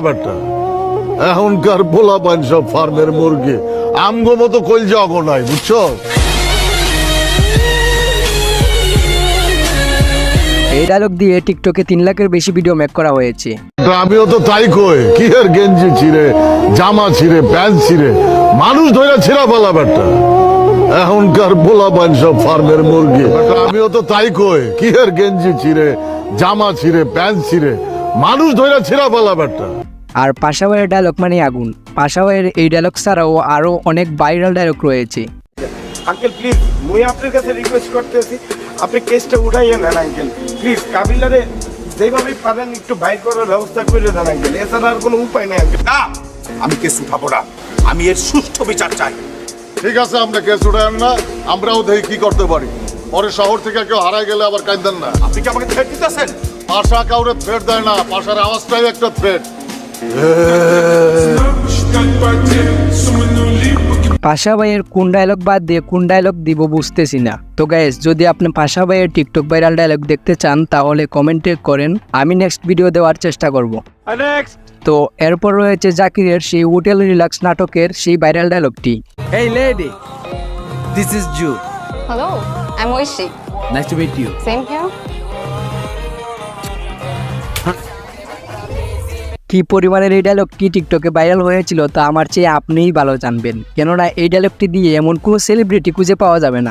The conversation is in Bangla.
বেটা এখনকার পোলা পান সব ফার্মের মুরগি আমগো মতো কইল যাও নাই বুঝছো। এই ডায়লগ দিয়ে টিকটকে 3 লাখের বেশি ভিডিও মেক করা হয়েছে। আমিও তো তাই কই কি আর গেঞ্জি ছিঁড়ে জামা ছিঁড়ে প্যান্ট ছিঁড়ে মানুষ ধরে ছিঁড়া পালা বেটা এখনকার পোলা পান সব ফার্মের মুরগি। আমিও তো তাই কই কি আর গেঞ্জি ছিঁড়ে জামা ছিঁড়ে প্যান্ট ছিঁড়ে মানুষ ধরে ছিঁড়া পালা বেটা। আর পাশা ভাইয়ের ডায়লগ মানে আগুন। পাশা ভাইয়ের এই ডায়লগ ছাড়াও আরো অনেক ভাইরাল ডায়লগ রয়েছে। আঙ্কেল প্লিজ মুই আপনার কাছে রিকোয়েস্ট করতেছি আপনি কেসটা উঠাইয়ে নেন আঙ্কেল প্লিজ। কাবিলারে যেভাবে পারেন একটু বাইর করার ব্যবস্থা করে দেন আঙ্কেল, এছাড়া আর কোনো উপায় নেই আঙ্কেল। না, আমি কেস উঠাবো না, আমি এর সুষ্ঠু বিচার চাই। ঠিক আছে আমরা কেস উঠায়েন না, আমরাও দেখি কি করতে পারি। পরে শহর থেকে কেউ হারাই গেলে আবার কাঁদেন না। আপনি কি আমাকে থ্রেট দিতেছেন? পাশা কাউরে থ্রেট দেয় না, পাশার আওয়াজটাই একটা থ্রেট। পাশা ভাইয়ের কোন ডায়লগ বাদ দিয়ে কোন ডায়লগ দিব বুঝতেছি না। তো গাইস যদি আপনি পাশা ভাইয়ের টিকটক ভাইরাল ডায়লগ দেখতে চান তাহলে কমেন্টে করেন, আমি নেক্সট ভিডিও দেওয়ার চেষ্টা করব। তো এরপর রয়েছে জাকিরের সেই হোটেল রিল্যাক্স নাটকের সেই viral ডায়লগটি। Hey lady, this is Ju. Hello, I'm Oishi. Nice to meet you. Same here. কি পরিমাণের এই ডায়লগটি টিকটকে ভাইরাল হয়েছিল তা আমার চেয়ে আপনিই ভালো জানবেন, কেননা এই ডায়লগটি দিয়ে এমন কোনো সেলিব্রিটি খুঁজে পাওয়া যাবে না